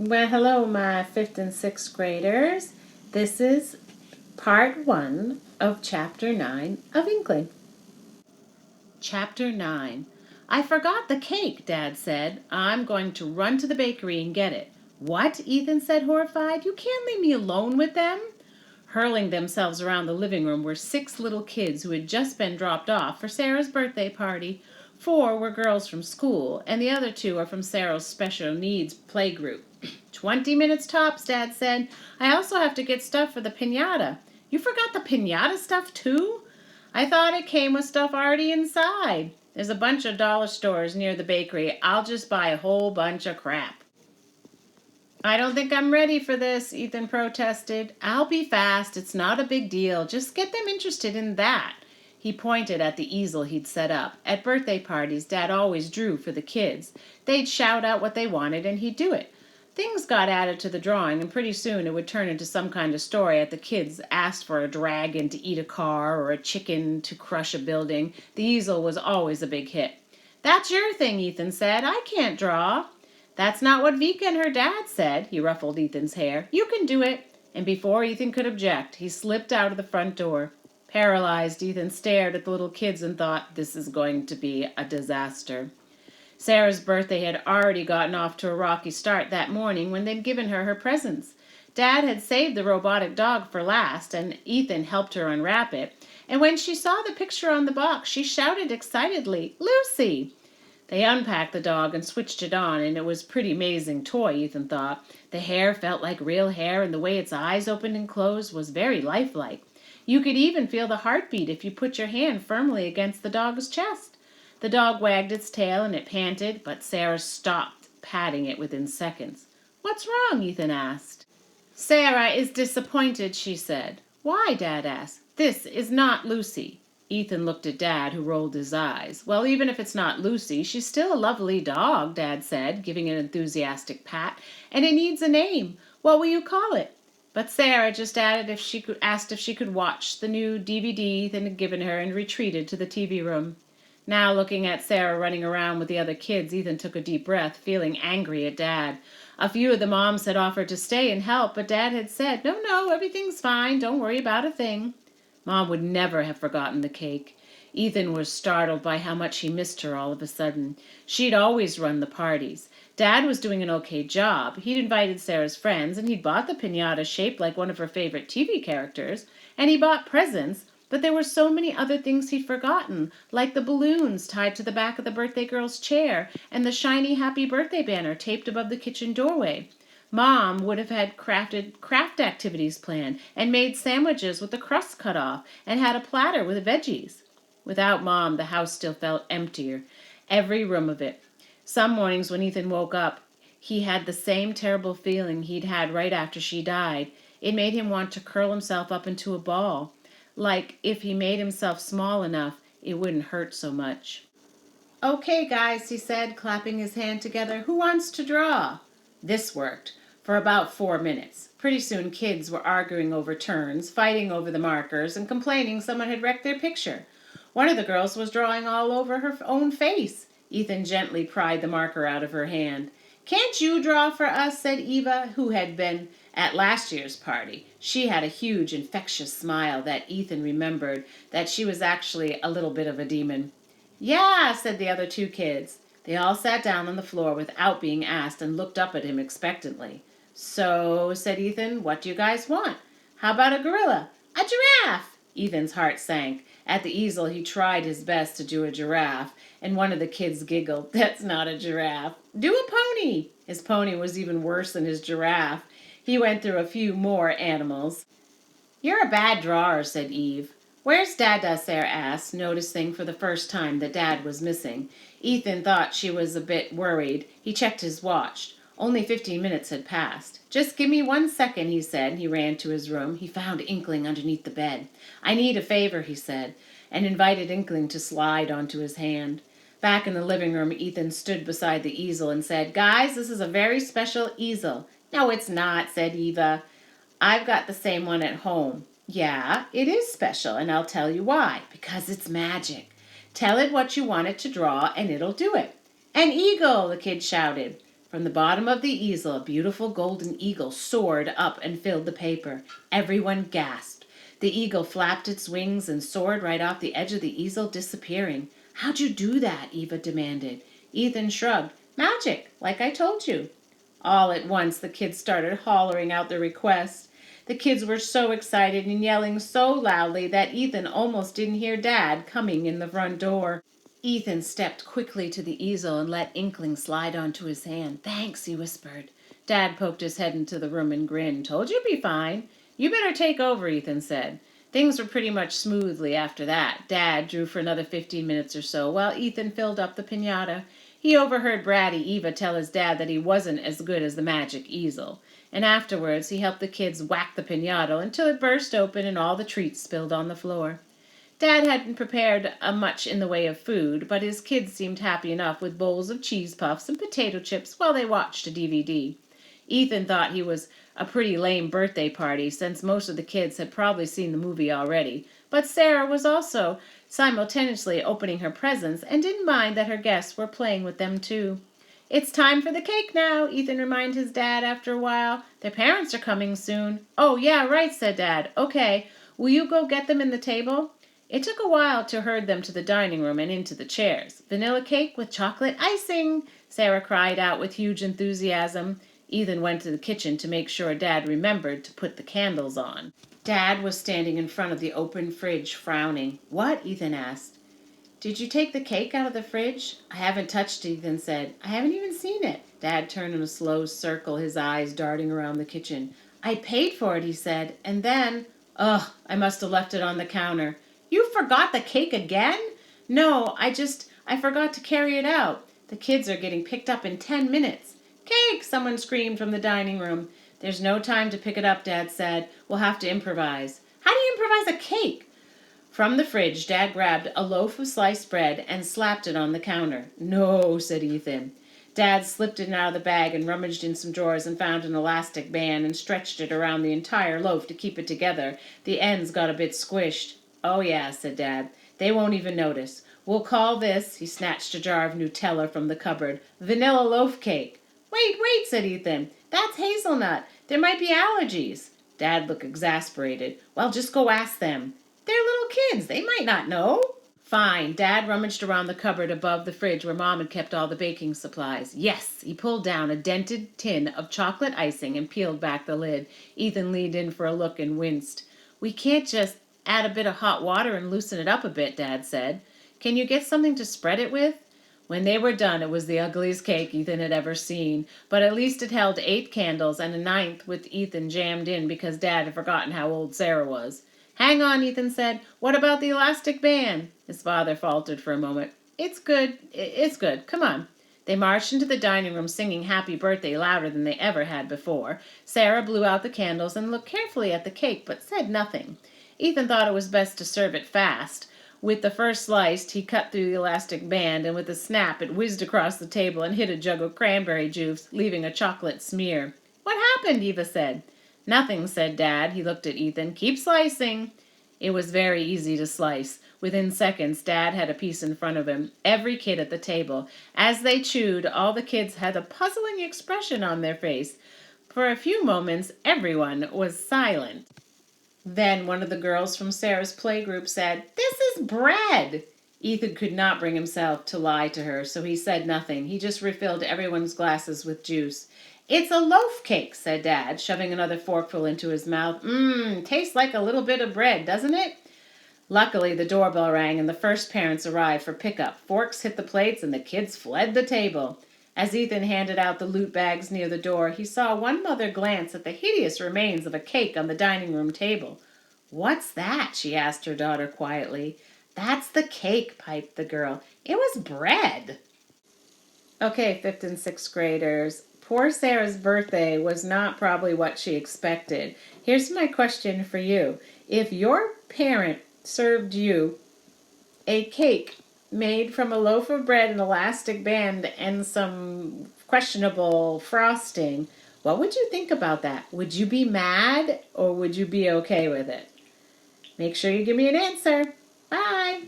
Well, hello, my 5th and 6th graders. This is part 1 of Chapter 9 of Inkling. Chapter 9. I forgot the cake, Dad said. I'm going to run to the bakery and get it. What? Ethan said, horrified. You can't leave me alone with them. Hurling themselves around the living room were 6 little kids who had just been dropped off for Sarah's birthday party. 4 were girls from school, and the other 2 are from Sarah's special needs playgroup. 20 minutes tops, Dad said. I also have to get stuff for the piñata. You forgot the piñata stuff, too? I thought it came with stuff already inside. There's a bunch of dollar stores near the bakery. I'll just buy a whole bunch of crap. I don't think I'm ready for this, Ethan protested. I'll be fast. It's not a big deal. Just get them interested in that. He pointed at the easel he'd set up. At birthday parties, Dad always drew for the kids. They'd shout out what they wanted, and he'd do it. Things got added to the drawing, and pretty soon it would turn into some kind of story at the kids asked for a dragon to eat a car or a chicken to crush a building. The easel was always a big hit. That's your thing, Ethan said. I can't draw. That's not what Vika and her dad said. He ruffled Ethan's hair. You can do it. And before Ethan could object, he slipped out of the front door. Paralyzed, Ethan stared at the little kids and thought, this is going to be a disaster. Sarah's birthday had already gotten off to a rocky start that morning when they'd given her presents. Dad had saved the robotic dog for last, and Ethan helped her unwrap it. And when she saw the picture on the box, she shouted excitedly, Lucy! They unpacked the dog and switched it on, and it was a pretty amazing toy, Ethan thought. The hair felt like real hair, and the way its eyes opened and closed was very lifelike. You could even feel the heartbeat if you put your hand firmly against the dog's chest. The dog wagged its tail and it panted, but Sarah stopped patting it within seconds. What's wrong? Ethan asked. Sarah is disappointed, she said. Why? Dad asked. This is not Lucy. Ethan looked at Dad, who rolled his eyes. Well, even if it's not Lucy, she's still a lovely dog, Dad said, giving an enthusiastic pat. And it needs a name. What will you call it? But Sarah just asked if she could watch the new DVD Ethan had given her and retreated to the TV room. Now, looking at Sarah running around with the other kids, Ethan took a deep breath, feeling angry at Dad. A few of the moms had offered to stay and help, but Dad had said, No, everything's fine. Don't worry about a thing. Mom would never have forgotten the cake. Ethan was startled by how much he missed her all of a sudden. She'd always run the parties. Dad was doing an okay job. He'd invited Sarah's friends, and he'd bought the piñata shaped like one of her favorite TV characters, and he bought presents, but there were so many other things he'd forgotten, like the balloons tied to the back of the birthday girl's chair and the shiny happy birthday banner taped above the kitchen doorway. Mom would have had crafted craft activities planned and made sandwiches with the crust cut off and had a platter with veggies. Without Mom, the house still felt emptier, every room of it. Some mornings when Ethan woke up, he had the same terrible feeling he'd had right after she died. It made him want to curl himself up into a ball. Like if he made himself small enough, it wouldn't hurt so much. Okay, guys, he said, clapping his hand together. Who wants to draw? This worked for about 4 minutes. Pretty soon kids were arguing over turns, fighting over the markers, and complaining someone had wrecked their picture. One of the girls was drawing all over her own face. Ethan gently pried the marker out of her hand. Can't you draw for us? Said Eva, who had been at last year's party. She had a huge, infectious smile that Ethan remembered that she was actually a little bit of a demon. Yeah, said the other 2 kids. They all sat down on the floor without being asked and looked up at him expectantly. So, said Ethan, what do you guys want? How about a gorilla? A giraffe! Ethan's heart sank. At the easel, he tried his best to do a giraffe, and one of the kids giggled. That's not a giraffe. Do a pony! His pony was even worse than his giraffe. He went through a few more animals. You're a bad drawer, said Eve. Where's Dada? Sarah asked, noticing for the first time that Dad was missing. Ethan thought she was a bit worried. He checked his watch. Only 15 minutes had passed. Just give me 1 second, he said. He ran to his room. He found Inkling underneath the bed. I need a favor, he said, and invited Inkling to slide onto his hand. Back in the living room, Ethan stood beside the easel and said, Guys, this is a very special easel. No, it's not, said Eva. I've got the same one at home. Yeah, it is special, and I'll tell you why. Because it's magic. Tell it what you want it to draw, and it'll do it. An eagle, the kid shouted. From the bottom of the easel, a beautiful golden eagle soared up and filled the paper. Everyone gasped. The eagle flapped its wings and soared right off the edge of the easel, disappearing. "How'd you do that?" Eva demanded. Ethan shrugged. "Magic, like I told you." All at once, the kids started hollering out their request. The kids were so excited and yelling so loudly that Ethan almost didn't hear Dad coming in the front door. Ethan stepped quickly to the easel and let Inkling slide onto his hand. "Thanks," he whispered. Dad poked his head into the room and grinned. "Told you'd be fine." "You better take over," Ethan said. Things were pretty much smoothly after that. Dad drew for another 15 minutes or so while Ethan filled up the piñata. He overheard bratty Eva tell his dad that he wasn't as good as the magic easel. And afterwards he helped the kids whack the piñata until it burst open and all the treats spilled on the floor. Dad hadn't prepared much in the way of food, but his kids seemed happy enough with bowls of cheese puffs and potato chips while they watched a DVD. Ethan thought he was a pretty lame birthday party since most of the kids had probably seen the movie already, but Sarah was also simultaneously opening her presents and didn't mind that her guests were playing with them too. "It's time for the cake now," Ethan reminded his dad after a while. "Their parents are coming soon." "Oh, yeah, right," said Dad. "Okay, will you go get them in the table?" It took a while to herd them to the dining room and into the chairs. "Vanilla cake with chocolate icing," Sarah cried out with huge enthusiasm. Ethan went to the kitchen to make sure Dad remembered to put the candles on. Dad was standing in front of the open fridge, frowning. "What?" Ethan asked. "Did you take the cake out of the fridge?" "I haven't touched it," Ethan said. "I haven't even seen it." Dad turned in a slow circle, his eyes darting around the kitchen. "I paid for it," he said, "and then... Ugh, I must have left it on the counter." "You forgot the cake again?" "No, I forgot to carry it out. The kids are getting picked up in 10 minutes. "Cake!" someone screamed from the dining room. "There's no time to pick it up," Dad said. "We'll have to improvise." "How do you improvise a cake?" From the fridge, Dad grabbed a loaf of sliced bread and slapped it on the counter. "No," said Ethan. Dad slipped it out of the bag and rummaged in some drawers and found an elastic band and stretched it around the entire loaf to keep it together. The ends got a bit squished. "Oh, yeah," said Dad. "They won't even notice. We'll call this," he snatched a jar of Nutella from the cupboard, "vanilla loaf cake." Wait," said Ethan. "That's hazelnut. There might be allergies." Dad looked exasperated. "Well, just go ask them." "They're little kids. They might not know." "Fine." Dad rummaged around the cupboard above the fridge where Mom had kept all the baking supplies. Yes, he pulled down a dented tin of chocolate icing and peeled back the lid. Ethan leaned in for a look and winced. "We can't just add a bit of hot water and loosen it up a bit," Dad said. "Can you get something to spread it with?" When they were done, it was the ugliest cake Ethan had ever seen, but at least it held 8 candles and a ninth with Ethan jammed in because Dad had forgotten how old Sarah was. "Hang on," Ethan said. "What about the elastic band?" His father faltered for a moment. It's good. Come on." They marched into the dining room singing Happy Birthday louder than they ever had before. Sarah blew out the candles and looked carefully at the cake but said nothing. Ethan thought it was best to serve it fast. With the first slice, he cut through the elastic band, and with a snap, it whizzed across the table and hit a jug of cranberry juice, leaving a chocolate smear. "What happened?" Eva said. "Nothing," said Dad. He looked at Ethan. "Keep slicing." It was very easy to slice. Within seconds, Dad had a piece in front of him. Every kid at the table. As they chewed, all the kids had a puzzling expression on their face. For a few moments, everyone was silent. Then one of the girls from Sarah's playgroup said, "This is bread." Ethan could not bring himself to lie to her, so he said nothing. He just refilled everyone's glasses with juice. "It's a loaf cake," said Dad, shoving another forkful into his mouth. Tastes like a little bit of bread, doesn't it?" Luckily, the doorbell rang and the first parents arrived for pickup. Forks hit the plates and the kids fled the table. As Ethan handed out the loot bags near the door, he saw one mother glance at the hideous remains of a cake on the dining room table. "What's that?" she asked her daughter quietly. "That's the cake," piped the girl. "It was bread." Okay, 5th and 6th graders. Poor Sarah's birthday was not probably what she expected. Here's my question for you. If your parent served you a cake made from a loaf of bread, an elastic band, and some questionable frosting, what would you think about that? Would you be mad or would you be okay with it? Make sure you give me an answer. Bye.